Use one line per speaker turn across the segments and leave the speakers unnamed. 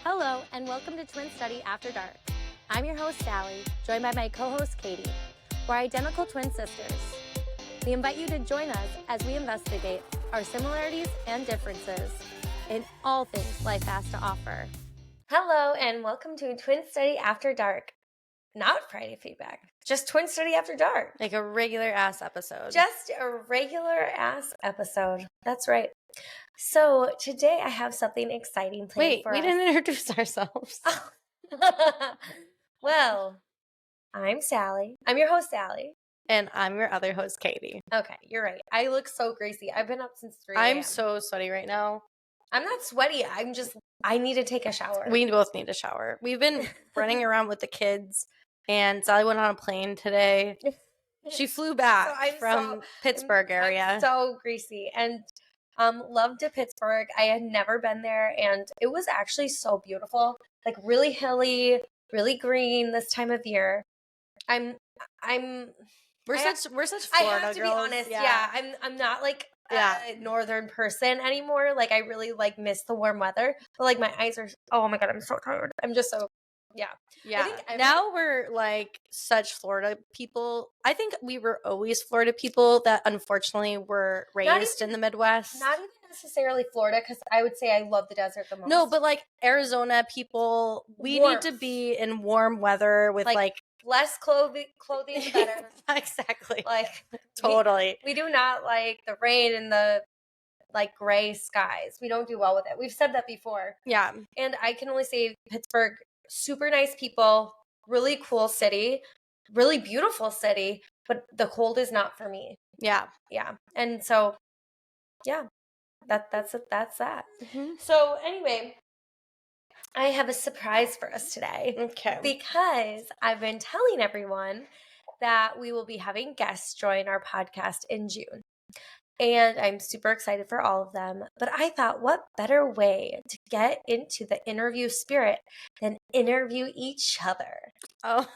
Hello, and welcome to Twin Study After Dark. I'm your host, Sallie, joined by my co-host, Katie. We're identical twin sisters. We invite you to join us as we investigate our similarities and differences in all things life has to offer. Hello, and welcome to Twin Study After Dark. Not Friday feedback, just Twin Study After Dark.
Like a regular ass episode.
Just a regular ass episode. That's right. So today I have something exciting planned for us.
Wait, we didn't introduce ourselves.
Well, I'm Sallie. I'm your host, Sallie.
And I'm your other host, Katie.
Okay, you're right. I look so greasy. I've been up since 3 a.m.
I'm so sweaty right now.
I'm not sweaty. I need to take a shower.
We both need a shower. We've been running around with the kids, and Sally went on a plane today. She flew back from Pittsburgh area.
I'm so greasy. And loved to Pittsburgh. I had never been there, and it was actually so beautiful. Like really hilly, really green this time of year. We're such Florida
I
have to
girls.
be honest. Yeah, I'm not like a northern person anymore. Like I really like miss the warm weather, but like my eyes are. Oh my god, I'm so tired. I'm just so. Yeah.
Now we're like such Florida people. I think we were always Florida people that unfortunately were raised in the Midwest.
Not even necessarily Florida, because I would say I love the desert the most.
No, but like Arizona people, we need to be in warm weather with like
less clothing better.
Exactly.
Like
totally.
We do not like the rain and the like gray skies. We don't do well with it. We've said that before.
Yeah.
And I can only say Pittsburgh, super nice people, really cool city, really beautiful city, but the cold is not for me.
Yeah.
Yeah. And so yeah, that's that.
Mm-hmm.
So anyway, I have a surprise for us today.
Okay.
Because I've been telling everyone that we will be having guests join our podcast in June. And I'm super excited for all of them. But I thought, what better way to get into the interview spirit than interview each other?
Oh.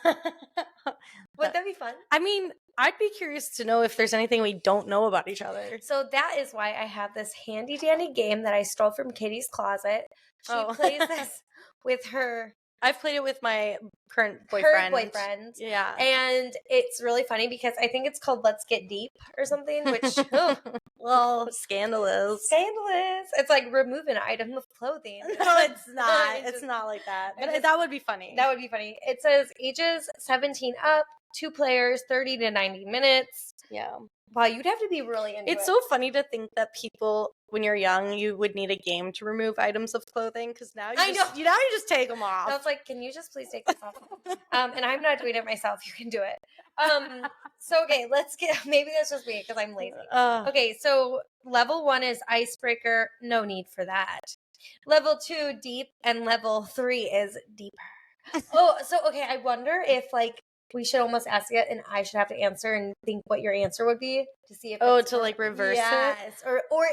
Wouldn't that be fun?
I mean, I'd be curious to know if there's anything we don't know about each other.
So that is why I have this handy dandy game that I stole from Katie's closet. She plays this with her.
I've played it with my current boyfriend. Yeah.
And it's really funny because I think it's called Let's Get Deep or something, which,
well, scandalous.
It's like remove an item of clothing.
No, it's not. It's not like that. But that would be funny.
That would be funny. It says ages 17 up, 2 players, 30 to 90 minutes.
Yeah.
Wow, you'd have to be really into it.
It's so funny to think that people, when you're young, you would need a game to remove items of clothing, because now you just take them off.
I was like, can you just please take this off? And I'm not doing it myself. You can do it. So, okay, maybe that's just me because I'm lazy. Okay, so level 1 is icebreaker. No need for that. Level 2, deep. And level 3 is deeper. Okay, I wonder if like, we should almost ask it, and I should have to answer and think what your answer would be to see if
to like reverse it.
Or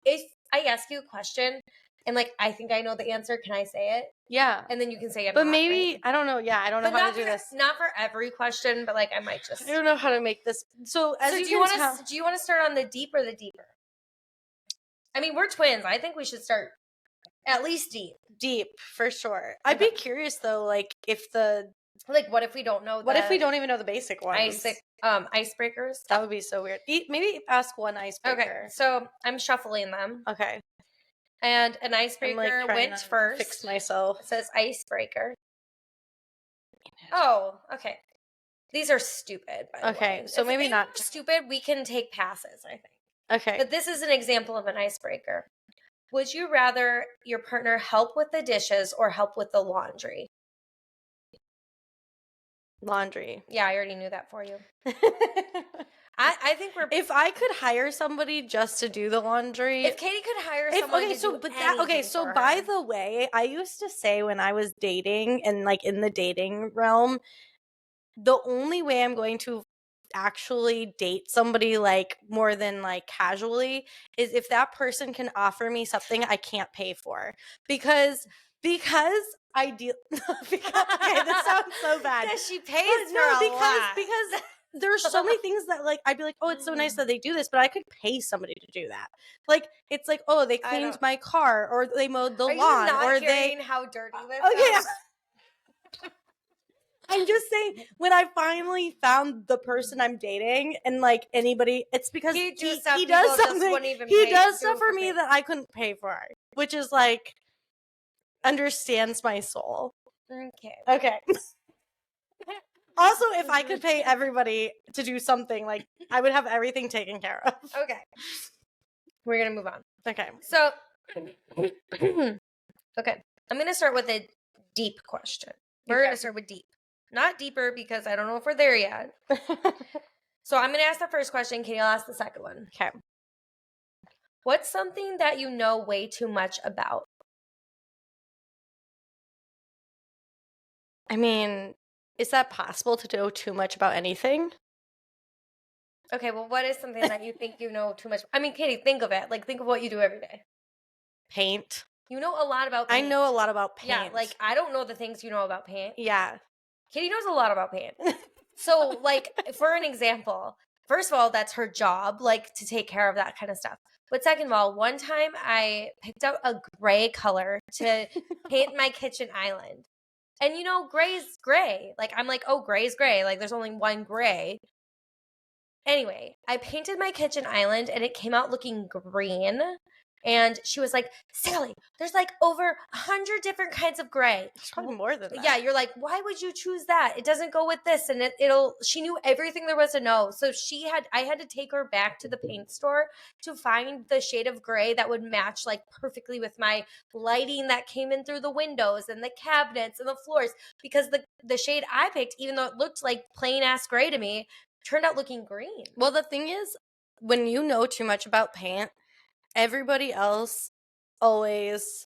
if I ask you a question and like I think I know the answer, can I say it?
Yeah,
and then you can say it.
But maybe right? I don't know. Yeah, I don't know how to do this.
Not for every question, but like I might just.
I don't know how to make this. So
do you want to start on the deep or the deeper? I mean, we're twins. I think we should start at least deep.
Deep for sure. I'd be curious though, like if the.
Like, what if we don't know?
What if we don't even know the basic ones?
Icebreakers.
That would be so weird. Maybe ask one icebreaker.
Okay, so I'm shuffling them.
Okay.
And an icebreaker went first.
Fix myself.
It says icebreaker. Oh, okay. These are stupid. By the way.
So maybe not
stupid. We can take passes, I think.
Okay.
But this is an example of an icebreaker. Would you rather your partner help with the dishes or help with the laundry?
Laundry.
Yeah, I already knew that for you. I think
if I could hire somebody just to do the laundry.
If Katie could hire someone
so by the way, I used to say when I was dating and like in the dating realm, the only way I'm going to actually date somebody like more than like casually is if that person can offer me something I can't pay for. Because ideal. Okay, this sounds so bad.
Because she pays for a lot.
Because there's so many things that like I'd be like, oh, it's so nice that they do this, but I could pay somebody to do that. Like it's like, oh, they cleaned my car, or they mowed the lawn,
you not
or
hearing how dirty this
okay.
is?
I'm just saying, when I finally found the person I'm dating, and like anybody, it's because he does something. He does stuff for me that I couldn't pay for, which is like understands my soul. Okay. Also, if I could pay everybody to do something, like I would have everything taken care of.
Okay. We're gonna move on.
Okay.
So, okay, I'm gonna start with a deep question. We're gonna start with deep. Not deeper because I don't know if we're there yet. So I'm going to ask the first question. Katie will ask the second one.
Okay.
What's something that you know way too much about?
I mean, is that possible to know too much about anything?
Okay, well, what is something that you think you know too much? I mean, Katie, think of it. Like, think of what you do every day.
Paint.
You know a lot about paint.
I know a lot about paint.
Yeah, like, I don't know the things you know about paint.
Yeah.
Katie knows a lot about paint. So, like, for an example, first of all, that's her job, like, to take care of that kind of stuff. But second of all, one time I picked out a gray color to paint my kitchen island. And, you know, gray's gray. Like, I'm like, oh, gray's gray. Like, there's only one gray. Anyway, I painted my kitchen island and it came out looking green. And she was like, Sallie, there's like over 100 different kinds of gray.
It's probably more than that.
Yeah, you're like, why would you choose that? It doesn't go with this. And she knew everything there was to know. So I had to take her back to the paint store to find the shade of gray that would match like perfectly with my lighting that came in through the windows and the cabinets and the floors. Because the shade I picked, even though it looked like plain ass gray to me, turned out looking green.
Well, the thing is, when you know too much about paint, everybody else always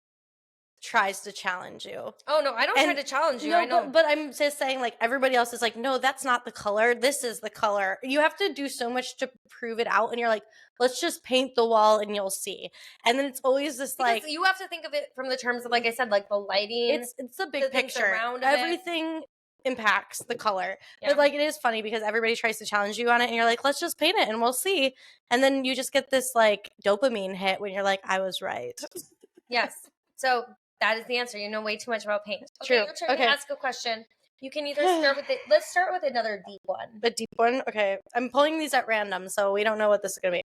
tries to challenge you.
Oh no, I don't try to challenge you.
No,
I know.
but I'm just saying, like, everybody else is like, no, that's not the color. This is the color. You have to do so much to prove it out, and you're like, let's just paint the wall and you'll see. And then it's always this
because
like
you have to think of it from the terms of, like I said, like the lighting.
It's a big picture. Everything impacts the color.
Yeah.
But like it is funny because everybody tries to challenge you on it and you're like, let's just paint it and we'll see. And then you just get this like dopamine hit when you're like, I was right.
Yes. So that is the answer. You know way too much about paint. Okay,
True.
Your turn to ask a question. You can either start with it. Let's start with another deep one.
The deep one? Okay. I'm pulling these at random, so we don't know what this is going to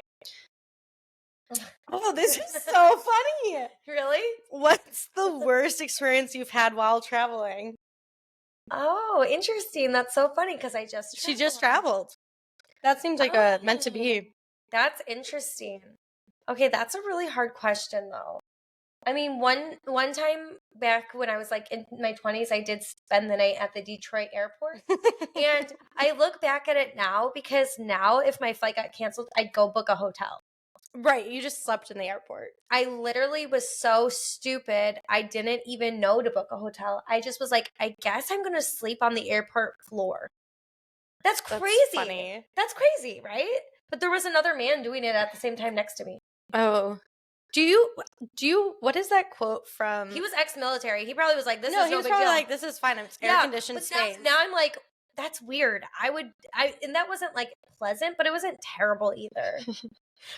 be. Oh, this is so funny.
Really?
What's the worst experience you've had while traveling?
Oh, interesting. That's so funny because
She just traveled. That seems like meant to be.
That's interesting. Okay, that's a really hard question though. I mean, one time back when I was like in my 20s, I did spend the night at the Detroit airport. And I look back at it now because now if my flight got canceled, I'd go book a hotel.
Right, you just slept in the airport.
I literally was so stupid. I didn't even know to book a hotel. I just was like, I guess I'm going to sleep on the airport floor. That's crazy.
That's funny.
That's crazy, right? But there was another man doing it at the same time next to me.
Oh. Do you what is that quote from?
He was ex-military. He probably was like, this is no big deal.
No, he was probably like, this is fine. It's air-conditioned space.
Now I'm like, that's weird. And that wasn't like pleasant, but it wasn't terrible either.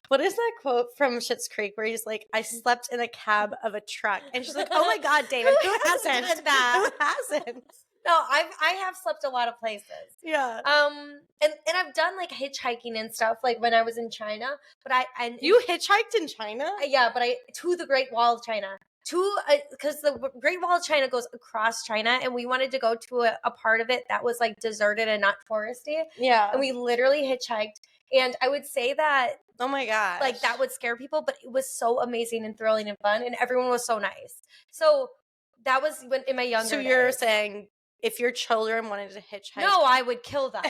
What is that quote from Schitt's Creek where he's like, I slept in a cab of a truck? And she's like, oh my God, David, who hasn't?
That?
Who hasn't?
No, I have slept a lot of places.
Yeah.
And I've done like hitchhiking and stuff like when I was in China. But
you hitchhiked in China?
Yeah, but to the Great Wall of China. Because the Great Wall of China goes across China, and we wanted to go to a part of it that was like deserted and not touristy.
Yeah.
And we literally hitchhiked. And I would say that,
oh my gosh,
like that would scare people, but it was so amazing and thrilling and fun, and everyone was so nice. So that was when in my younger
So you're
days.
saying if your children wanted to hitchhike?
No, I would kill them.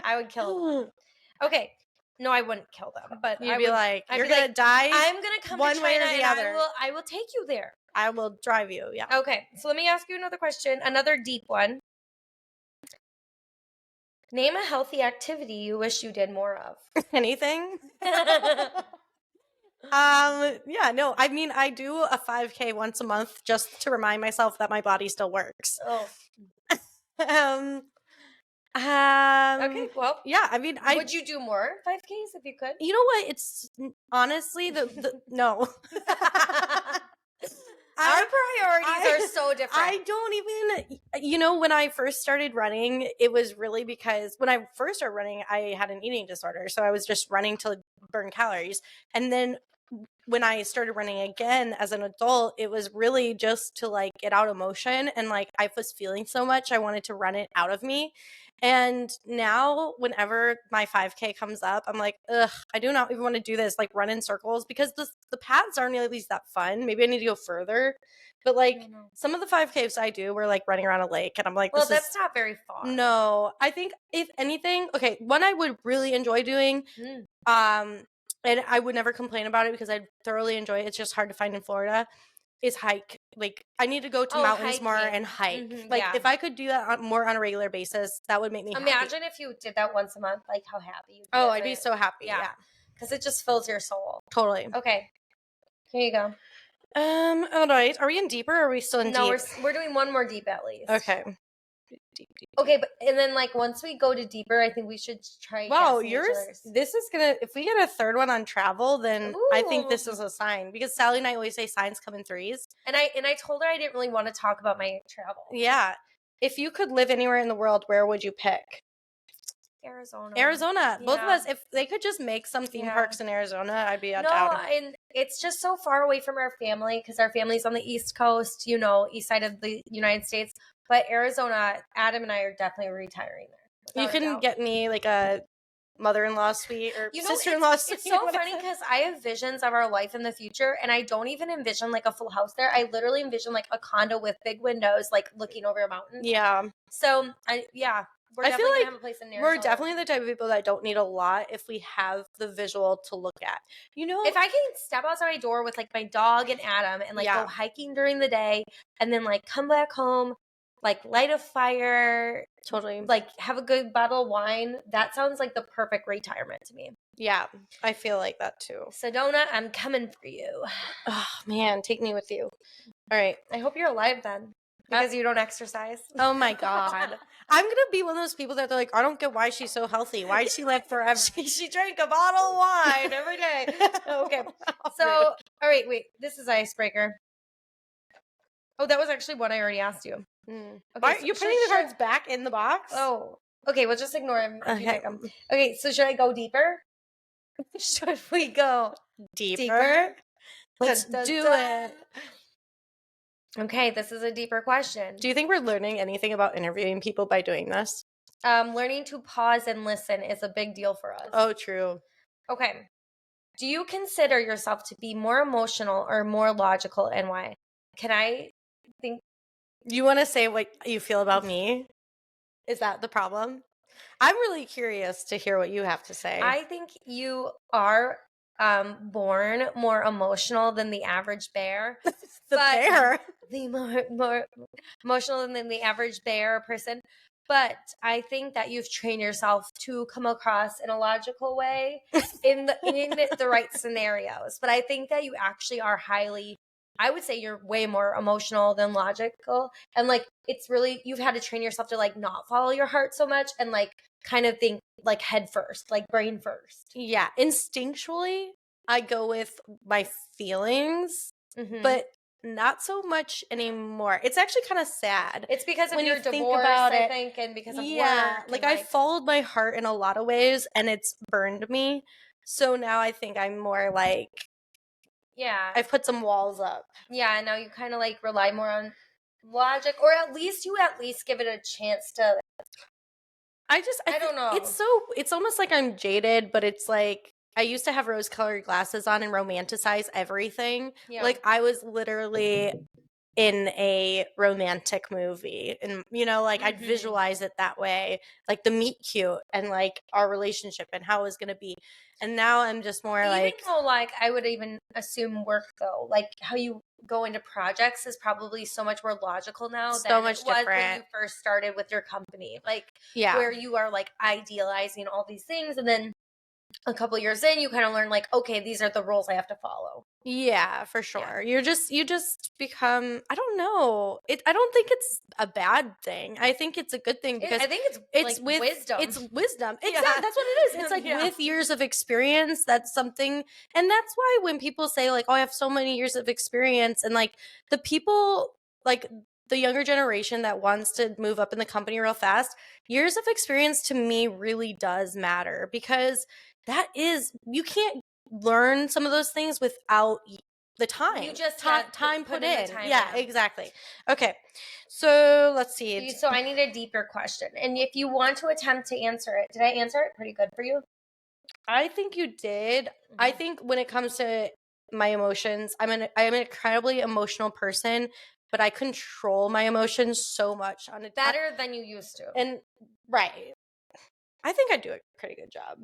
I would kill them. Okay. No, I wouldn't kill them, but
you'd be like, you're going to die.
I'm going to come
one
to
way
China
or the
and
other.
I will take you there.
I will drive you. Yeah.
Okay. So let me ask you another question, another deep one. Name a healthy activity you wish you did more of.
Anything? Yeah, no, I mean, I do a 5K once a month just to remind myself that my body still works.
Oh. Okay, well,
Yeah, I mean,
would you do more 5Ks if you could?
you know what? It's honestly no.
Our priorities are so different.
I don't even, when I first started running, it was really because when I first started running, I had an eating disorder. So I was just running to burn calories. And then when I started running again as an adult, it was really just to like get out emotion. And like I was feeling so much, I wanted to run it out of me. And now, whenever my 5K comes up, I'm like, ugh, I do not even want to do this, like run in circles because the paths aren't at least that fun. Maybe I need to go further. But like some of the 5Ks I do were like running around a lake, and I'm like,
well, that's not very far.
No, I think if anything, okay, one I would really enjoy doing, and I would never complain about it because I thoroughly enjoy it. It's just hard to find in Florida. Is hike. Like I need to go to mountains more and hike. Like if I could do that more on a regular basis, that would make me
Imagine if you did that once a month, like how happy you'd be.
Oh, I'd be so happy. Yeah.
Because it just fills your soul.
Totally.
Okay. Here you go.
All right. Are we in deeper or are we still in deep?
No, we're doing one more deep at least.
Okay.
Deep. Okay, but and then like once we go to deeper, I think we should try.
Wow, this is gonna. If we get a third one on travel, then I think this is a sign because Sallie and I always say signs come in threes.
And I told her I didn't really want to talk about my travel.
Yeah, if you could live anywhere in the world, where would you pick? Arizona. Both of us. If they could just make some theme parks in Arizona, I'd be down.
And it's just so far away from our family because our family's on the East Coast, east side of the United States. But Arizona, Adam and I are definitely retiring there.
You can get me like a mother-in-law suite or sister-in-law suite.
It's so funny because I have visions of our life in the future, and I don't even envision like a full house there. I literally envision like a condo with big windows, like looking over a mountain.
Yeah.
So I feel like have a place in Arizona.
We're definitely the type of people that don't need a lot if we have the visual to look at.
If I can step outside my door with like my dog and Adam and like go hiking during the day and then like come back home, like light a fire,
totally,
like have a good bottle of wine, that sounds like the perfect retirement to me.
Yeah, I feel like that too.
Sedona, I'm coming for you.
Oh man, take me with you. All right.
I hope you're alive then. Because you don't exercise.
Oh my God. I'm going to be one of those people that they're like, I don't get why she's so healthy. Why did she live forever?
She drank a bottle of wine every day. Okay. So, all right, wait. This is icebreaker. Oh, that was actually one I already asked you.
Okay, why are you putting the cards back in the box?
Oh. Okay, we'll just ignore him. Okay, so should I go deeper? Should we go deeper?
Let's do it.
Okay, this is a deeper question.
Do you think we're learning anything about interviewing people by doing this?
Learning to pause and listen is a big deal for us.
Oh, true.
Okay. Do you consider yourself to be more emotional or more logical, and why? Can I think?
You want to say what you feel about me? Is that the problem? I'm really curious to hear what you have to say.
I think you are born more emotional than the average bear.
Bear?
The more emotional than the average bear person. But I think that you've trained yourself to come across in a logical way in the right scenarios. But I think that you actually are I would say you're way more emotional than logical. And like, it's really, you've had to train yourself to like not follow your heart so much and like kind of think like head first, like brain first.
Yeah. Instinctually, I go with my feelings, but not so much anymore. It's actually kind of sad.
It's because of your divorce, I think, and because of work.
Like I followed my heart in a lot of ways and it's burned me. So now I think I'm more like, I've put some walls up.
Yeah, and now you kind of like rely more on logic, or at least give it a chance to. I don't know.
It's almost like I'm jaded, but it's like I used to have rose-colored glasses on and romanticize everything. Yeah. Like I was literally in a romantic movie, and I'd visualize it that way, like the meet cute and like our relationship and how it was gonna be. And now I'm just more
even though, like, I would even assume work though, like how you go into projects is probably so much more logical now than it was when you first started with your company. Like, where you are like idealizing all these things, and then a couple years in, you kind of learn like, okay, these are the rules I have to follow.
Yeah, for sure. You just become, I don't know. I don't think it's a bad thing. I think it's a good thing because
I think it's like
with
wisdom.
It's wisdom. Exactly.
Yeah.
That's what it is. It's like
Yeah.
with years of experience, that's something. And that's why when people say like, "Oh, I have so many years of experience," and like the people like the younger generation that wants to move up in the company real fast, years of experience to me really does matter because that is, you can't learn some of those things without the time.
You just
time put in.
The time
yeah,
in.
exactly. Okay, so let's see.
So I need a deeper question, and if you want to attempt to answer it, did I answer it pretty good for you?
I think you did. I think when it comes to my emotions, I am an incredibly emotional person, but I control my emotions so much on a
better than you used to.
And right, I think I do a pretty good job.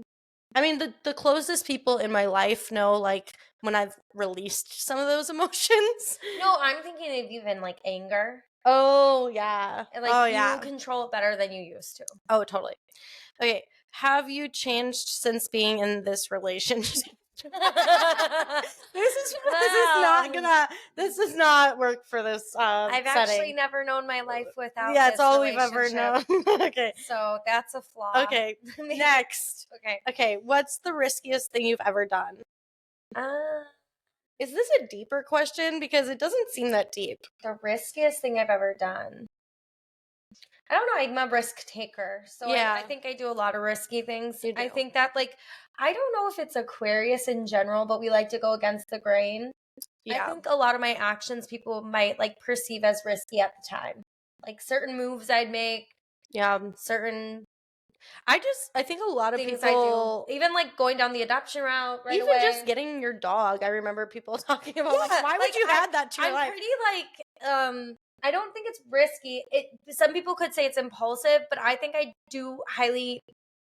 I mean, the closest people in my life know, like, when I've released some of those emotions.
No, I'm thinking of even, like, anger.
Oh, yeah.
Like, you control it better than you used to.
Oh, totally. Okay, have you changed since being in this relationship? This does not work for this
I've
setting.
actually never known my life without
Yeah, it's
this
all we've ever known. Okay.
So that's a flaw.
Okay. Next. Okay, what's the riskiest thing you've ever done? Is this a deeper question? Because it doesn't seem that deep.
The riskiest thing I've ever done. I don't know. I'm a risk taker. So I think I do a lot of risky things. I think that, like, I don't know if it's Aquarius in general, but we like to go against the grain. Yeah. I think a lot of my actions people might, like, perceive as risky at the time. Like, certain moves I'd make. Yeah. Certain... I think a lot of things people... I do. Even, like, going down the adoption route right away. Even just getting your dog. I remember people talking about, like, why would you add that to your life? I'm pretty, like... I don't think it's risky. Some people could say it's impulsive, but I think I do highly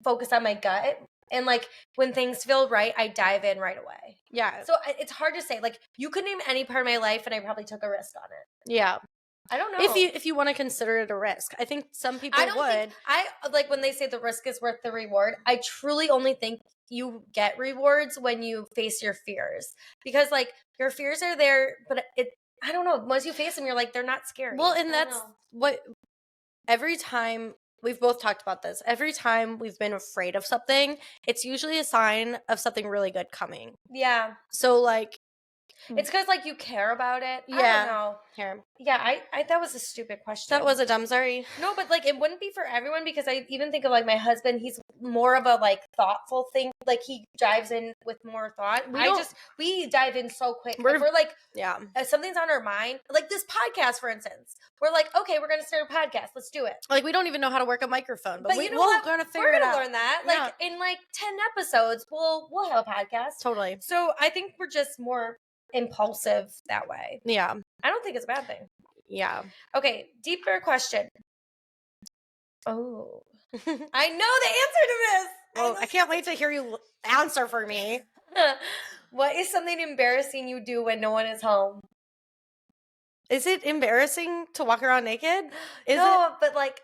focus on my gut. And, like, when things feel right, I dive in right away. Yeah. So it's hard to say. Like, you could name any part of my life, and I probably took a risk on it. Yeah. I don't know. If you want to consider it a risk. I think some people would. Like, when they say the risk is worth the reward, I truly only think you get rewards when you face your fears. Because, like, your fears are there, but I don't know. Once you face them, you're like, they're not scary. Well, and that's what every time we've both talked about this. Every time we've been afraid of something, it's usually a sign of something really good coming. Yeah. So, like, it's because, like, you care about it. Yeah. I don't know. Here. Yeah, I that was a stupid question. That was a dumb, sorry. No, but, like, it wouldn't be for everyone because I even think of, like, my husband. He's more of a, like, thoughtful thing. Like, he dives in with more thought. We dive in so quick. We're like, yeah. Something's on our mind. Like, this podcast, for instance. We're like, okay, we're going to start a podcast. Let's do it. Like, we don't even know how to work a microphone. But we're going to figure it out. We're going to learn that. Like, in, like, 10 episodes, we'll have a podcast. Totally. So, I think we're just more impulsive that way. Yeah. I don't think it's a bad thing. Yeah. Okay, deeper question. Oh. I know the answer to this. Well, I can't wait to hear you answer for me. What is something embarrassing you do when no one is home? Is it embarrassing to walk around naked? No, but, like...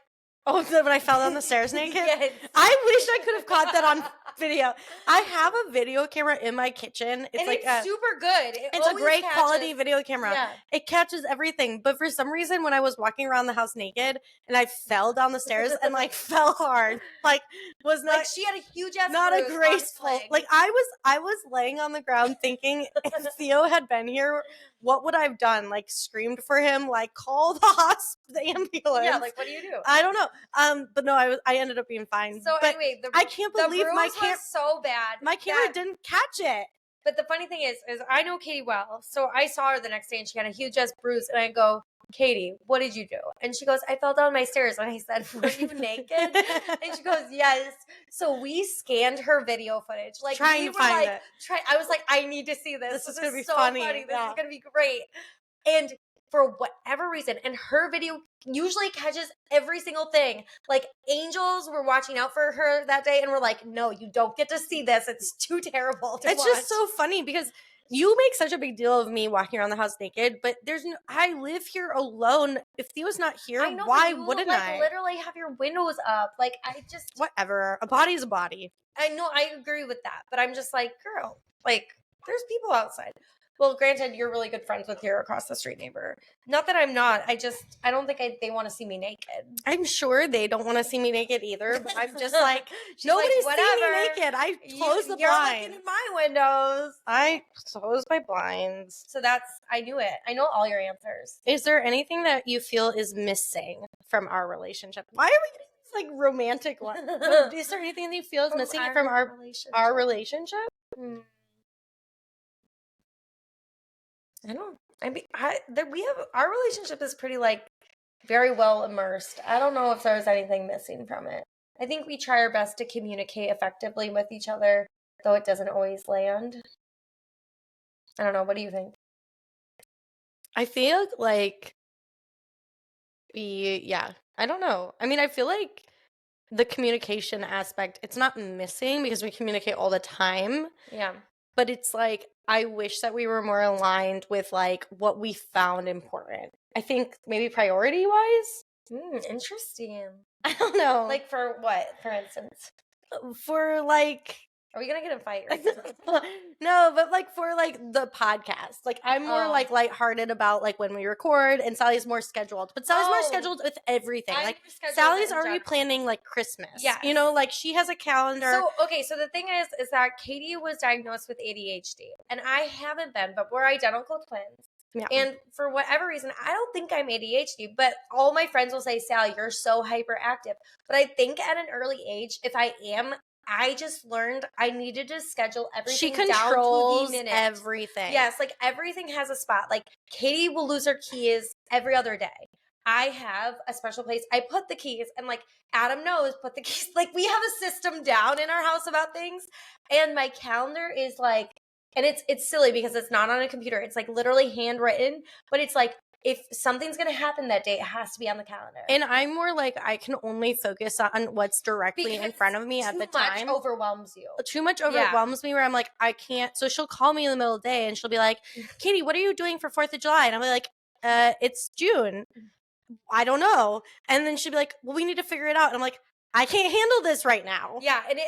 Oh, when I fell down the stairs naked? Yes. I wish I could have caught that on video. I have a video camera in my kitchen. It's like super good. It's a great quality video camera. Yeah. It catches everything. But for some reason, when I was walking around the house naked and I fell down the stairs and, like, fell hard, like, was not... Like, she had a huge ass not a graceful... Like, I was laying on the ground thinking, if Theo had been here, what would I have done? Like, screamed for him? Like, call the ambulance? Yeah, like, what do you do? I don't know. But no, I ended up being fine. So but anyway, I can't believe my camera was so bad. My camera didn't catch it. But the funny thing is I know Katie well. So I saw her the next day and she had a huge ass bruise. And I go, Katie, what did you do? And she goes, I fell down my stairs. And I said, were you naked? And she goes, yes. So we scanned her video footage. Like, trying to find it. I was like, I need to see this. This is going to be so funny. This is going to be great. And for whatever reason, and her video usually catches every single thing. Like, angels were watching out for her that day and we're like, no, you don't get to see this. It's too terrible to watch. It's just so funny because
You make such a big deal of me walking around the house naked, but I live here alone. If Theo's not here,
I know,
why
you,
wouldn't
like,
I?
literally have your windows up. Like,
Whatever. A body's a body.
I know, I agree with that, but I'm just like, girl, like, there's people outside. Well, granted, you're really good friends with your across the street neighbor. Not that I'm not. I don't think they want to see me naked.
I'm sure they don't want to see me naked either, but I'm just like, nobody's
like,
seeing me naked. I close the
You're
blinds.
looking in my windows.
I close my blinds.
So I knew it. I know all your answers.
Is there anything that you feel is missing from our relationship? Why are we getting this like romantic one? Is there anything that you feel is missing from our relationship?
I don't. We have our relationship is pretty like very well immersed. I don't know if there's anything missing from it. I think we try our best to communicate effectively with each other, though it doesn't always land. I don't know. What do you think?
I feel like I don't know. I mean, I feel like the communication aspect, it's not missing because we communicate all the time.
Yeah.
But it's like, I wish that we were more aligned with like what we found important. I think maybe priority wise.
Interesting.
I don't know.
Like for what, for instance?
For like,
are we gonna get in a fight?
No, but like for like the podcast, like I'm more like lighthearted about like when we record, and Sally's more scheduled. But Sally's more scheduled with everything. Like Sally's already planning like Christmas. Yeah, you know, like she has a calendar.
So so the thing is that Katie was diagnosed with ADHD, and I haven't been, but we're identical twins. Yeah. And for whatever reason, I don't think I'm ADHD, but all my friends will say, Sally, you're so hyperactive. But I think at an early age, if I am, I just learned I needed to schedule everything
she controls
down to the minute.
Everything.
Yes, like everything has a spot. Like Katie will lose her keys every other day. I have a special place. I put the keys, and like Adam knows, put the keys. Like we have a system down in our house about things. And my calendar is like, and it's silly because it's not on a computer. It's like literally handwritten, but it's like, if something's going to happen that day, it has to be on the calendar.
And I'm more like, I can only focus on what's directly in front of me at the time.
Too much overwhelms you.
Too much overwhelms me where I'm like, I can't. So she'll call me in the middle of the day and she'll be like, Katie, what are you doing for 4th of July? And I'll be like, it's June. I don't know. And then she'll be like, well, we need to figure it out. And I'm like, I can't handle this right now.
Yeah, and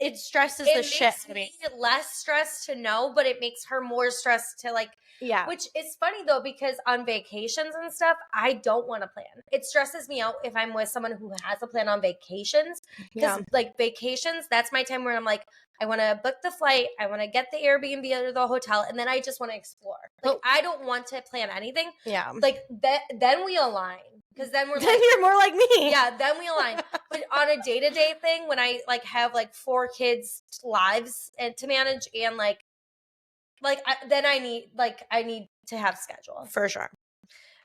it stresses the shit out of me. It makes me less stressed to know, but it makes her more stressed to like. Yeah. Which is funny though, because on vacations and stuff, I don't want to plan. It stresses me out if I'm with someone who has a plan on vacations. Because like vacations, that's my time where I'm like, I want to book the flight, I want to get the Airbnb or the hotel, and then I just want to explore. Like I don't want to plan anything. Yeah. Like then we align. Because then we're
then you're more like me.
Yeah, then we align. But on a day-to-day thing, when I like have like 4 kids' lives and to manage, and then I need to have schedule
for sure.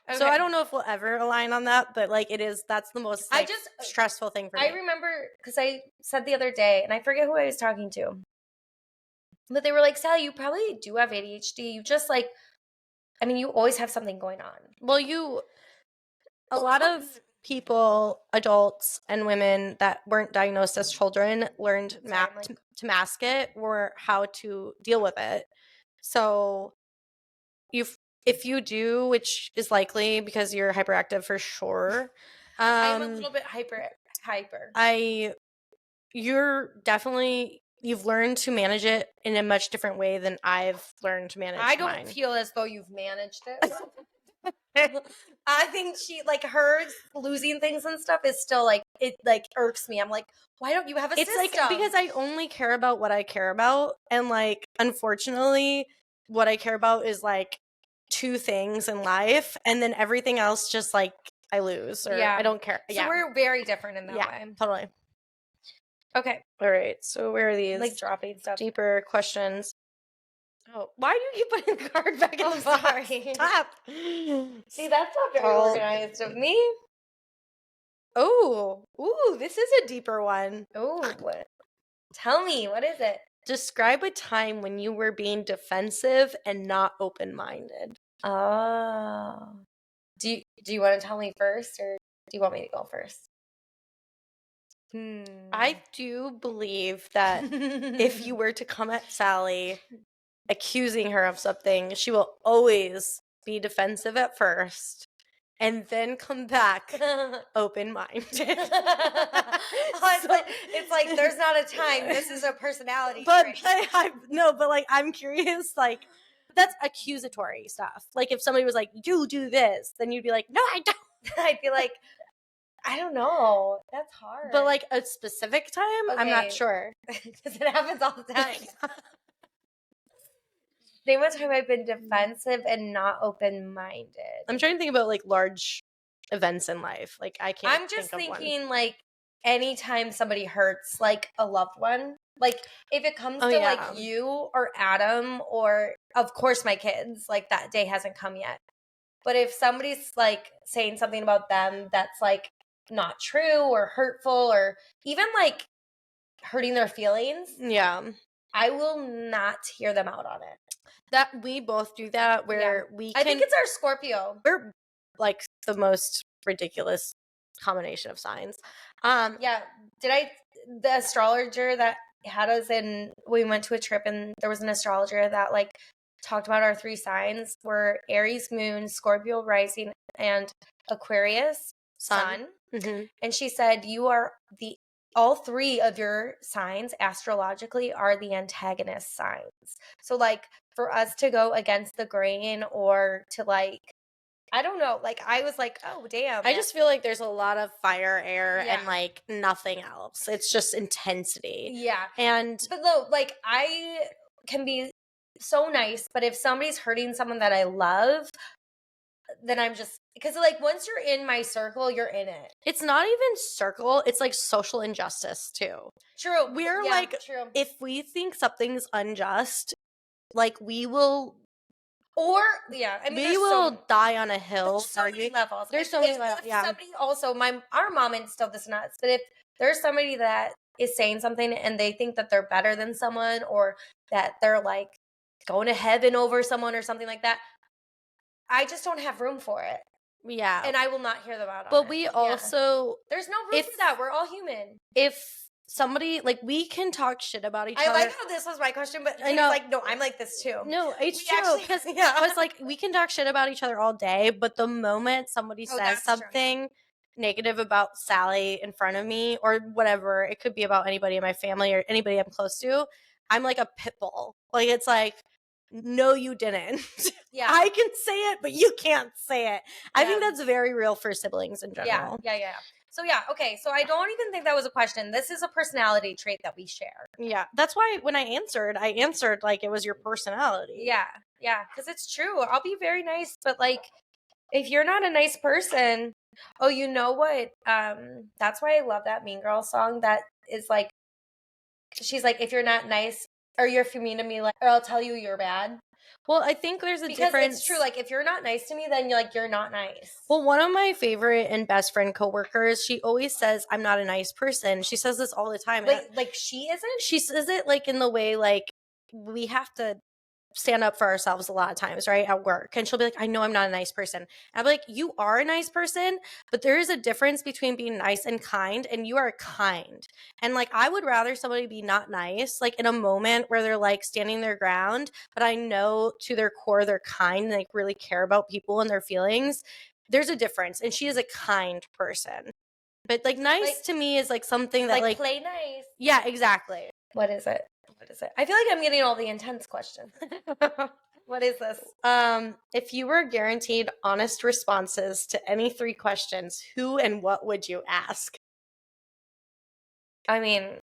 Okay. So I don't know if we'll ever align on that, but like that's the most stressful thing for me.
I remember because I said the other day, and I forget who I was talking to, but they were like, Sally, you probably do have ADHD. You just like, I mean, you always have something going on.
Well, a lot of people, adults and women that weren't diagnosed as children, learned to mask it or how to deal with it. So if you do, which is likely because you're hyperactive for sure.
I'm a little bit hyper.
You've learned to manage it in a much different way than I've learned to manage.
I don't feel as though you've managed it. I think her losing things and stuff is still like, it like irks me. I'm like, why don't you have a system? It's like, because I only care about what I care about. And like, unfortunately, what I care about is like 2 things in life. And then everything else just like I lose or I don't care. So we're very different in that way.
Totally.
Okay.
All right. So where are these?
Like dropping stuff.
Deeper questions. Oh, why do you keep putting the card back in the box?
Sorry.
Stop.
See, that's not very organized of me.
Oh, this is a deeper one.
Oh, tell me, what is it?
Describe a time when you were being defensive and not open-minded.
Oh. Do you want to tell me first, or do you want me to go first?
I do believe that if you were to come at Sally accusing her of something, she will always be defensive at first and then come back open-minded.
It's like there's not a time. This is a personality
but
trait.
I'm curious, like, that's accusatory stuff. Like, if somebody was like, you do this, then you'd be like, no, I don't.
I'd be like, I don't know. That's hard.
But like a specific time, I'm not sure.
Because it happens all the time. Name a time I've been defensive and not open-minded.
I'm trying to think about like large events in life. Like, I can't.
I'm just thinking like anytime somebody hurts like a loved one. Like if it comes to like you or Adam or of course my kids, like that day hasn't come yet. But if somebody's like saying something about them that's like not true or hurtful or even like hurting their feelings, I will not hear them out on it.
That we both do that where I
think it's our Scorpio.
We're like the most ridiculous combination of signs.
The astrologer that had us we went to a trip and there was an astrologer that like talked about our 3 signs were Aries moon, Scorpio rising, and Aquarius sun.
Mm-hmm.
And she said you are all 3 of your signs astrologically are the antagonist signs. So like for us to go against the grain or to like, I don't know, like I was like, oh damn.
I just feel like there's a lot of fire, air, and like nothing else. It's just intensity.
Yeah.
But
no, like I can be so nice, but if somebody's hurting someone that I love, then I'm just, because like once you're in my circle, you're in it.
It's not even circle, it's like social injustice too.
True.
We're true. If we think something's unjust, like we will die on a hill.
There's so many levels.
There's so many levels. Yeah.
Somebody also, our mom instilled this in us, but if there's somebody that is saying something and they think that they're better than someone or that they're like going to heaven over someone or something like that, I just don't have room for it.
Yeah.
And I will not hear them out on it.
But we also...
There's no room for that. We're all human.
If somebody, like, we can talk shit about each other.
I like how this was my question, but I know, like, no, I'm like this too.
No, it's true. Because I was like, we can talk shit about each other all day, but the moment somebody says something negative about Sallie in front of me or whatever, it could be about anybody in my family or anybody I'm close to, I'm like a pit bull. Like, it's like, no, you didn't. Yeah. I can say it, but you can't say it. Yeah. I think that's very real for siblings in general.
Yeah. So okay. So I don't even think that was a question. This is a personality trait that we share.
Yeah. That's why when I answered like it was your personality.
Yeah. Because it's true. I'll be very nice, but like if you're not a nice person, you know what? That's why I love that Mean Girl song that is like, she's like, if you're not nice or you're mean to me, like, or I'll tell you you're bad.
Well, I think there's a difference.
Because it's true. Like, if you're not nice to me, then you're not nice.
Well, one of my favorite and best friend coworkers, she always says, I'm not a nice person. She says this all the time.
Like she isn't?
She says it, like, in the way, like, we have to stand up for ourselves a lot of times, right, at work. And she'll be like, I know I'm not a nice person. And I'll be like, you are a nice person, but there is a difference between being nice and kind, and you are kind. And like, I would rather somebody be not nice, like in a moment where they're like standing their ground, but I know to their core they're kind and like really care about people and their feelings. There's a difference. And she is a kind person. But like nice to me is like something that like
play nice.
Yeah, exactly.
What is it? I feel like I'm getting all the intense questions. What is this?
If you were guaranteed honest responses to any 3 questions, who and what would you ask?
I mean,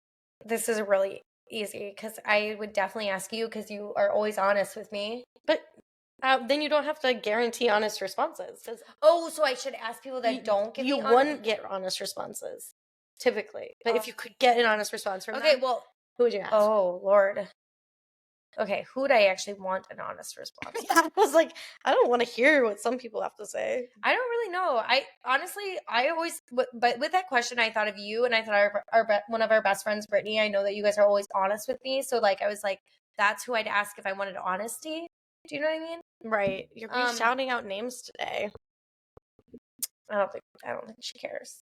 this is really easy because I would definitely ask you because you are always honest with me.
But then you don't have to guarantee honest responses.
So I should ask people that don't give me honest?
You wouldn't get honest responses, typically. But if you could get an honest response from them,
well,
who would you ask?
Oh, Lord. Okay, who would I actually want an honest response?
I was like, I don't want to hear what some people have to say.
I don't really know. I always, but with that question, I thought of you, and I thought one of our best friends, Brittany. I know that you guys are always honest with me, so like I was like, that's who I'd ask if I wanted honesty. Do you know what I mean?
Right. You're shouting out names today.
I don't think she cares.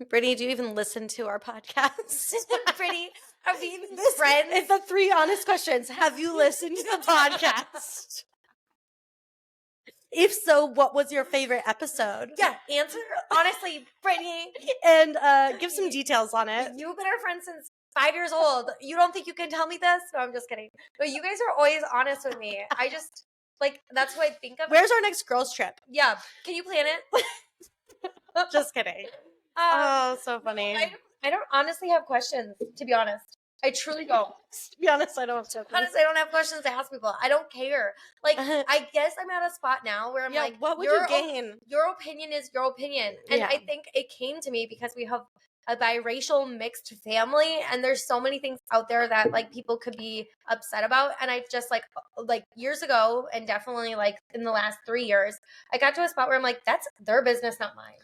Brittany, do you even listen to our podcast?
Brittany, Are we even friends?
It's the 3 honest questions. Have you listened to the podcast? If so, what was your favorite episode?
Yeah, answer honestly, Brittany.
And give some details on it.
You've been our friend since 5 years old. You don't think you can tell me this? No, I'm just kidding. But you guys are always honest with me. I just, like, that's what I think of.
Where's our next girls trip?
Yeah, can you plan it?
Just kidding. Oh, so funny.
I don't honestly have questions, to be honest. I truly don't.
To be honest, I don't have questions.
Honestly, I don't have questions to ask people. I don't care. Like, I guess I'm at a spot now where I'm like,
what would you gain?
Your opinion is your opinion. And I think it came to me because we have a biracial mixed family, and there's so many things out there that like people could be upset about. And I just like years ago, and definitely like in the last 3 years, I got to a spot where I'm like, that's their business, not mine.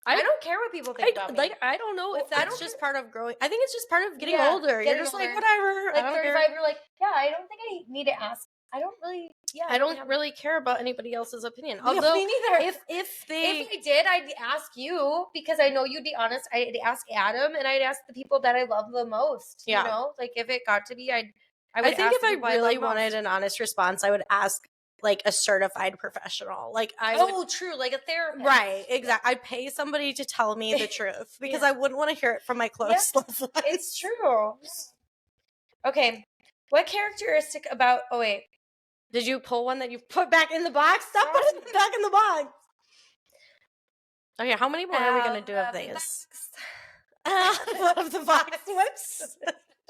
I don't care what people think about me.
Like, I don't know if that's just part of growing. I think it's just part of getting older. You're just older. Like, whatever.
Like 35, you're like, yeah, I don't think I need to ask. I don't really,
I don't really care about anybody else's opinion.
Although, me neither.
If
I did, I'd ask you because I know you'd be honest. I'd ask Adam, and I'd ask the people that I love the most. Yeah. You know, like if it got to be, I would. I think if I really wanted an honest response, I would ask like a certified professional. Like true, like a therapist.
Right, exactly. I'd pay somebody to tell me the truth because I wouldn't want to hear it from my close loved ones.
It's true. Okay, what characteristic about? Oh wait,
did you pull one that you put back in the box? Stop putting it back in the box. Okay, how many more are we gonna do of these? Out of the box. Whoops.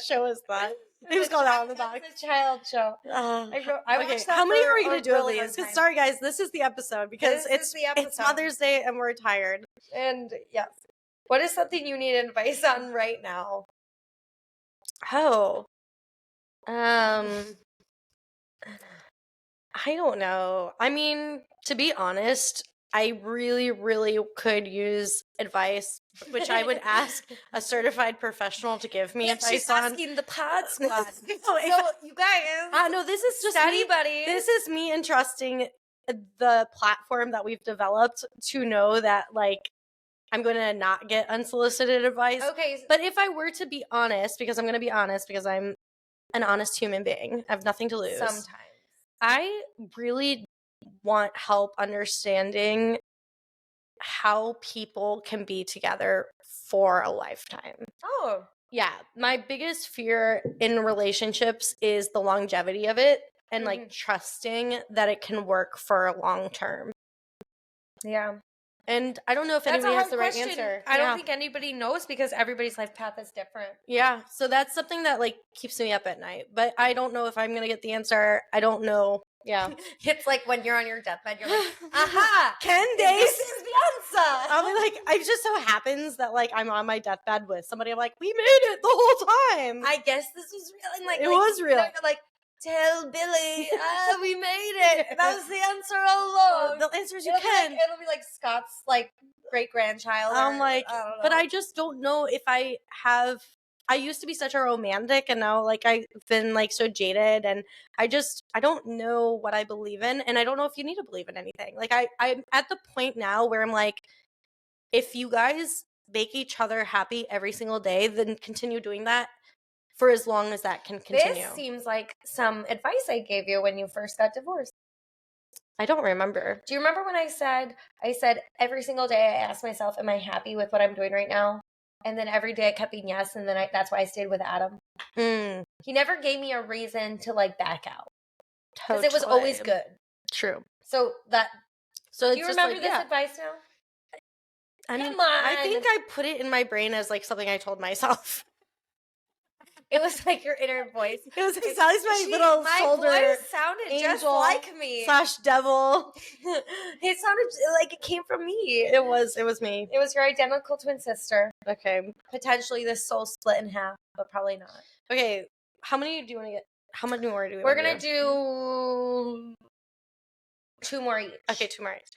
Show us that. It was called Out of the Box.
The child show.
Okay, how many are we going to do of these? Because sorry, guys, this is the episode because it's Mother's Day and we're tired.
And yes, what is something you need advice on right now?
Oh, I don't know. I mean, to be honest, I really, really could use advice, which I would ask a certified professional to give me advice
she's
on.
Asking the pod squad. So you guys,
no, this is just
study buddy.
This is me entrusting the platform that we've developed to know that, like, I'm going to not get unsolicited advice.
Okay,
but if I were to be honest, because I'm going to be honest, because I'm an honest human being, I have nothing to lose.
Sometimes
I really want help understanding how people can be together for a lifetime.
Oh.
Yeah. My biggest fear in relationships is the longevity of it and like trusting that it can work for a long term.
Yeah.
And I don't know if anybody has the right answer.
I don't think anybody knows because everybody's life path is different.
Yeah. So that's something that like keeps me up at night. But I don't know if I'm going to get the answer. I don't know. Yeah.
It's like when you're on your deathbed, you're like, aha,
Ken Days.
This is the answer.
I'll be like, it just so happens that like I'm on my deathbed with somebody. I'm like, we made it the whole time.
I guess this was real. And like,
it was real.
Like, tell Billy, we made it. That was the answer all along.
The answer is you can.
It'll be like Scott's like great grandchild.
I'm like, but I just don't know if I have. I used to be such a romantic, and now like I've been like so jaded, and I don't know what I believe in, and I don't know if you need to believe in anything. Like I'm at the point now where I'm like, if you guys make each other happy every single day, then continue doing that for as long as that can continue.
This seems like some advice I gave you when you first got divorced.
I don't remember.
Do you remember when I said every single day I asked myself, am I happy with what I'm doing right now? And then every day I kept being yes, and then that's why I stayed with Adam. He never gave me a reason to like back out. Because it was always good.
True.
So do you remember
like,
this advice now?
Come on. I think I put it in my brain as like something I told myself.
It was like your inner voice.
It was like Sallie's my shoulder.
My voice sounded angel just like me.
/ devil.
It sounded like it came from me.
It was me.
It was your identical twin sister.
Okay.
Potentially the soul split in half, but probably not.
Okay. How many do you want to get? How much more do we
We're going to do 2 more each.
Okay, 2 more each.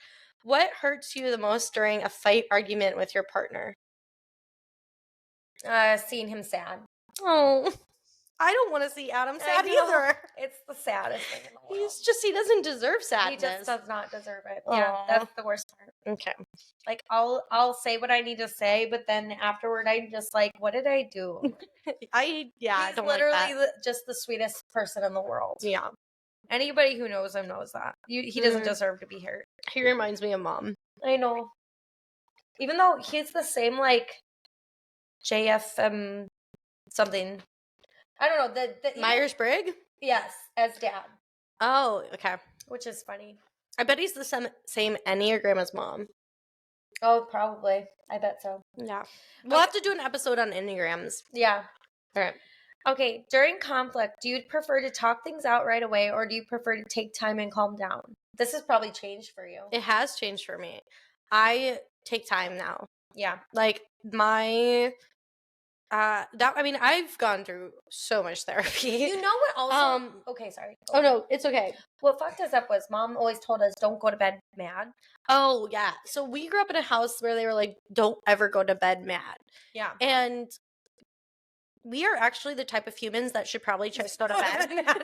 What hurts you the most during a fight argument with your partner?
Seeing him sad.
Oh. I don't want to see Adam sad
I know.
either.
It's the saddest thing in the world.
He doesn't deserve sadness.
He just does not deserve it. Yeah, that's the worst part.
Okay.
Like I'll say what I need to say, but then afterward I'm just like, what did I do?
I
He's
don't
literally
like that.
just the sweetest person in the world.
Yeah.
Anybody who knows him knows that. He doesn't deserve to be hurt.
He reminds me of Mom.
I know. Even though he's the same like JFM something. I don't know. The
Myers-Briggs?
Yes, as Dad.
Oh, okay.
Which is funny.
I bet he's the same Enneagram as Mom.
Oh, probably. I bet so.
Yeah. We'll have to do an episode on Enneagrams.
Yeah.
All right.
Okay, during conflict, do you prefer to talk things out right away or do you prefer to take time and calm down? This has probably changed for you.
It has changed for me. I take time now.
Yeah.
Like my I've gone through so much therapy.
You know what also okay, sorry.
Oh no, it's okay.
What fucked us up was Mom always told us don't go to bed mad.
Oh yeah. So we grew up in a house where they were like, don't ever go to bed mad.
Yeah.
And we are actually the type of humans that should probably just go to bed mad.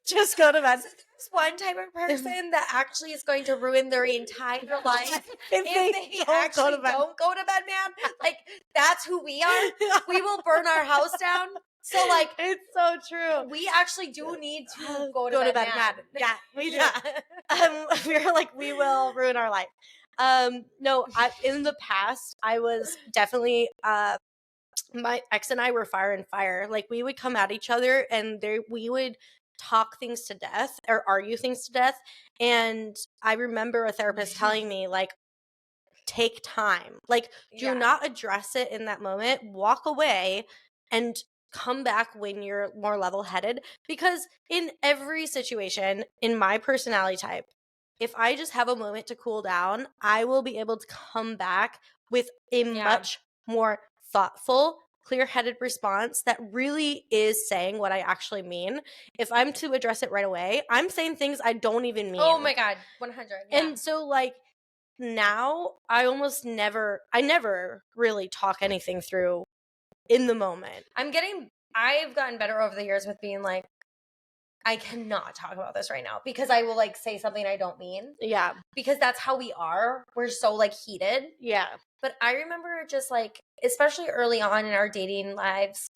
Just go to bed.
So there's one type of person that actually is going to ruin their entire life if they actually don't go to bed, man. Like, that's who we are. We will burn our house down. So, like,
it's so true.
We actually do need to go to bed mad.
Yeah, we do. We're like, we will ruin our life. No, in the past, I was definitely my ex and I were fire and fire. Like, we would come at each other and we would talk things to death or argue things to death. And I remember a therapist telling me, like, take time. Like, do not address it in that moment. Walk away and come back when you're more level-headed. Because in every situation, in my personality type, if I just have a moment to cool down, I will be able to come back with a much more thoughtful, clear-headed response that really is saying what I actually mean. If I'm to address it right away, I'm saying things I don't even mean.
Oh my God, 100. Yeah.
And so, like, now I never really talk anything through in the moment.
I've gotten better over the years with being like, I cannot talk about this right now because I will like say something I don't mean.
Yeah.
Because that's how we are. We're so like heated.
Yeah.
But I remember just like, especially early on in our dating lives,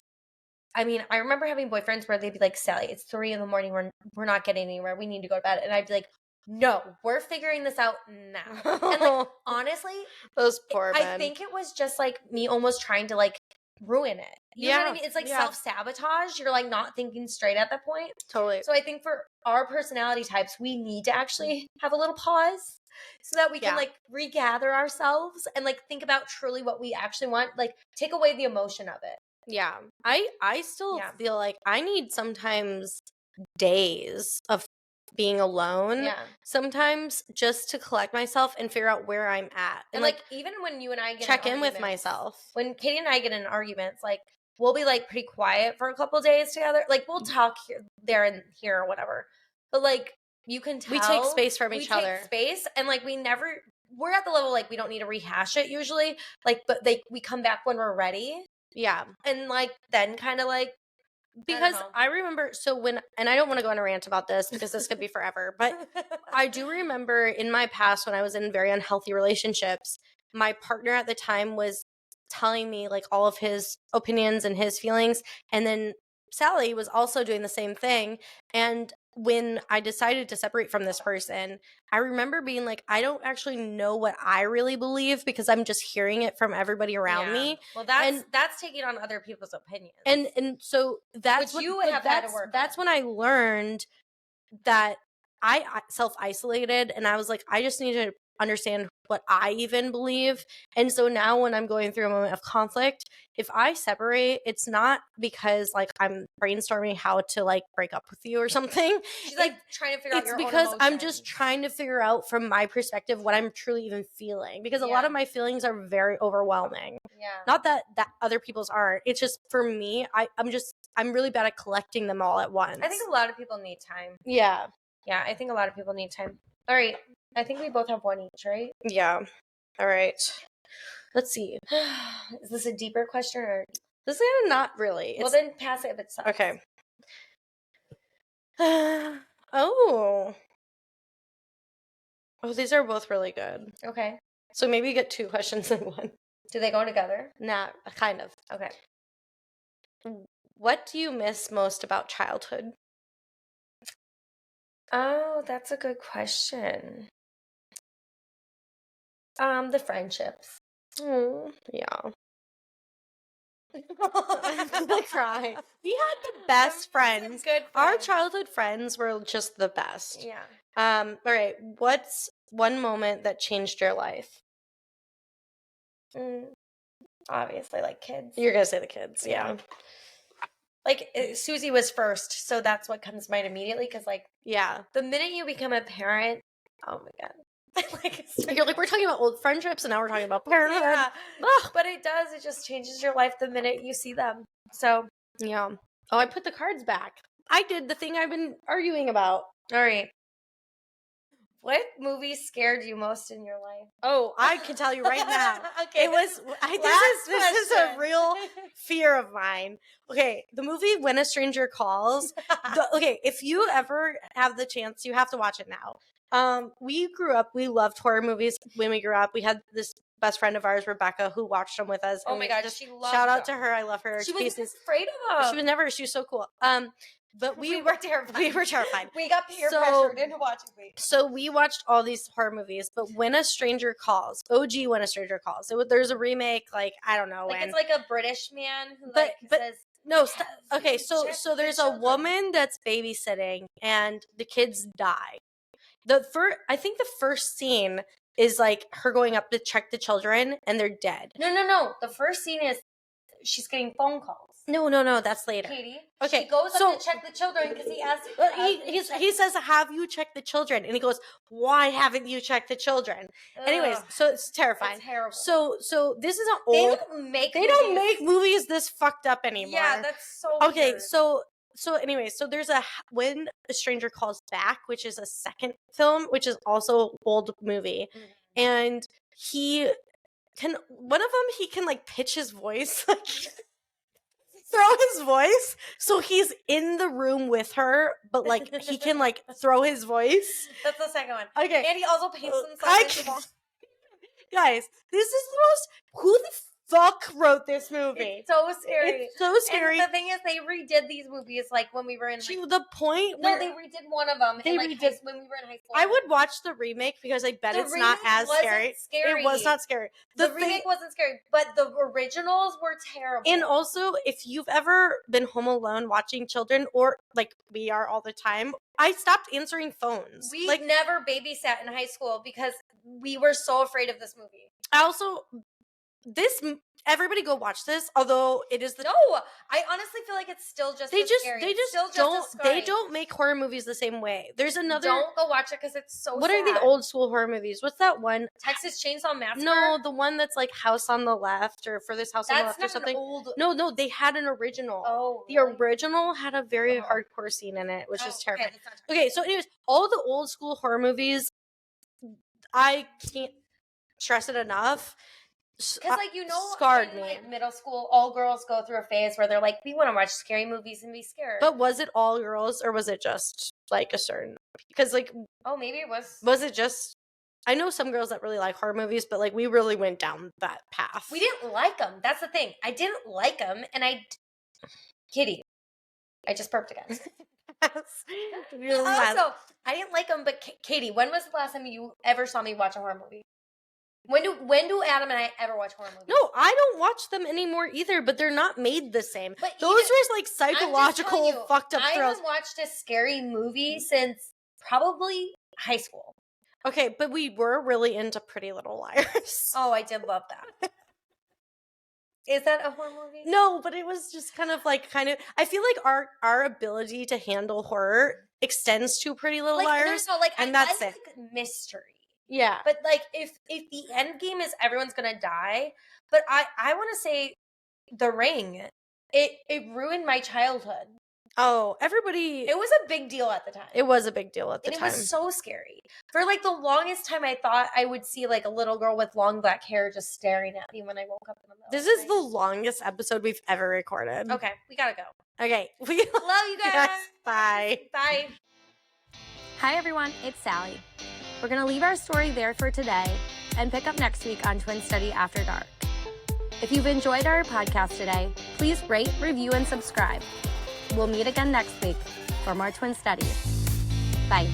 I mean, I remember having boyfriends where they'd be like, Sally, it's 3 a.m. We're not getting anywhere. We need to go to bed. And I'd be like, no, we're figuring this out now. And like, honestly,
those poor men.
I think it was just like me almost trying to like ruin it. You know what I mean? It's like self-sabotage. You're like not thinking straight at that point.
Totally.
So I think for our personality types, we need to actually have a little pause so that we can like regather ourselves and like think about truly what we actually want. Like take away the emotion of it.
Yeah. I still feel like I need sometimes days of being alone sometimes just to collect myself and figure out where I'm at.
And like even when you and I
check in with myself.
When Katie and I get in arguments, like we'll be like pretty quiet for a couple days together. Like we'll talk here, there and here or whatever. But like you can tell
we take space from each other.
We take space and like we're at the level like we don't need to rehash it usually. Like but we come back when we're ready.
Yeah.
And like then kind of like
because I remember, and I don't want to go on a rant about this because this could be forever, but I do remember in my past when I was in very unhealthy relationships, my partner at the time was telling me like all of his opinions and his feelings. And then Sally was also doing the same thing. And when I decided to separate from this person, I remember being like, I don't actually know what I really believe because I'm just hearing it from everybody around me.
Well, that's taking on other people's opinions.
And so that's that's when I learned that I self-isolated and I was like, I just need to understand what I even believe. And so now when I'm going through a moment of conflict, if I separate, it's not because like I'm brainstorming how to like break up with you or something.
She's like trying to figure out your own
It's because I'm
emotions.
just trying to figure out from my perspective what I'm truly even feeling because a lot of my feelings are very overwhelming.
Yeah.
Not that other people's aren't. It's just for me, I'm really bad at collecting them all at once.
I think a lot of people need time.
Yeah.
Yeah, I think a lot of people need time. All right. I think we both have one each, right?
Yeah. All right. Let's see.
Is this a deeper question or
This is kind of not really.
Well, then pass it if it sucks.
Okay. Oh, these are both really good.
Okay.
So maybe you get 2 questions in one.
Do they go together?
Nah, kind of.
Okay.
What do you miss most about childhood?
Oh, that's a good question. The friendships.
Oh, yeah. I'm gonna cry. We had the best friends.
Good friends.
Our childhood friends were just the best.
Yeah.
All right. What's one moment that changed your life?
Obviously, like kids.
You're gonna say the kids, yeah.
Like Susie was first, so that's what comes to mind immediately. Because like,
yeah,
the minute you become a parent, oh my god.
Like, you're like, we're talking about old friendships and now we're talking about parenthood.
Yeah. But it just changes your life the minute you see them. So
yeah. Oh, I put the cards back. I did the thing I've been arguing about.
All right. What movie scared you most in your life?
Oh, I can tell you right now.
Okay.
It was this is a real fear of mine. Okay, the movie When a Stranger Calls. Okay, if you ever have the chance, you have to watch it now. We grew up, we loved horror movies when we grew up. We had this best friend of ours, Rebecca, who watched them with us.
Oh my god, she loved
shout out to her. I love her.
She was afraid of them.
She was so cool. But
we were terrified.
We were terrified.
We got peer pressured into watching these.
So we watched all these horror movies, but When a Stranger Calls, OG When a Stranger Calls. There's a remake, like, I don't know.
Like,
when.
it's like a British man who says,
no, okay, so there's a woman that's babysitting and the kids die. I think the first scene is like her going up to check the children and they're dead.
No. The first scene is she's getting phone calls.
No, that's later.
Katie.
Okay.
She goes up to check the children because he asks.
He says, "Have you checked the children?" And he goes, "Why haven't you checked the children?"
Ugh.
Anyways, so it's terrifying.
It's terrible.
So this is an old. They don't make movies this fucked up anymore.
Yeah, that's so
okay.
Weird.
So anyway, so there's When a Stranger Calls Back, which is a second film, which is also an old movie, and one of them he can like pitch his voice like. Throw his voice, so he's in the room with her, but like he can like throw his voice.
That's the second one.
Okay,
and he also paints himself.
Guys, this is the most. Who the fuck wrote this movie?
It's so scary.
It's so scary.
And the thing is, they redid these movies like when we were in.
The point.
No, they redid one of them. They redid when we were in high school.
I would watch the remake because I bet it's not as scary. It was not scary.
The remake wasn't scary, but the originals were terrible.
And also, if you've ever been home alone watching children, or like we are all the time, I stopped answering phones.
We never babysat in high school because we were so afraid of this movie. Everybody go watch this, although it is No, I honestly feel like it's still just scary.
They don't make horror movies the same way. There's another.
Don't go watch it because it's so
What
sad.
are the old school horror movies? What's that one?
Texas Chainsaw Massacre?
No, the one that's like House on the Left or For This House on the Left or something. No, they had an original.
Oh,
the original had a very hardcore scene in it, which is terrifying. Okay, so anyways, all the old school horror movies, I can't stress it enough.
Because,
scarred
in
me.
Like middle school, all girls go through a phase where they're like, we want to watch scary movies and be scared.
But was it all girls, or was it just like a certain? Because
maybe it was.
Was it just? I know some girls that really like horror movies, but like we really went down that path.
We didn't like them. That's the thing. I didn't like them, and Kitty, I just burped again. Also, I didn't like them. But Katie, when was the last time you ever saw me watch a horror movie? When do Adam and I ever watch horror movies?
No, I don't watch them anymore either, but they're not made the same. But those were like psychological fucked up thrills.
I haven't watched a scary movie since probably high school.
Okay, but we were really into Pretty Little Liars.
Oh, I did love that. Is that a horror movie?
No, but it was just kind of. I feel like our ability to handle horror extends to Pretty Little Liars, and that's it.
Like mystery.
Yeah.
But if the end game is everyone's gonna die, but I want to say The Ring, it ruined my childhood.
Oh, everybody.
It was a big deal at the time.
It was a big deal at the time.
And it was so scary. For like the longest time, I thought I would see like a little girl with long black hair just staring at me when I woke up in the middle.
This is the longest episode we've ever recorded.
Okay, we gotta go.
Okay. We
love you guys.
Yes, bye.
Bye.
Hi everyone, it's Sally. We're going to leave our story there for today and pick up next week on Twin Study After Dark. If you've enjoyed our podcast today, please rate, review, and subscribe. We'll meet again next week for more Twin Studies. Bye.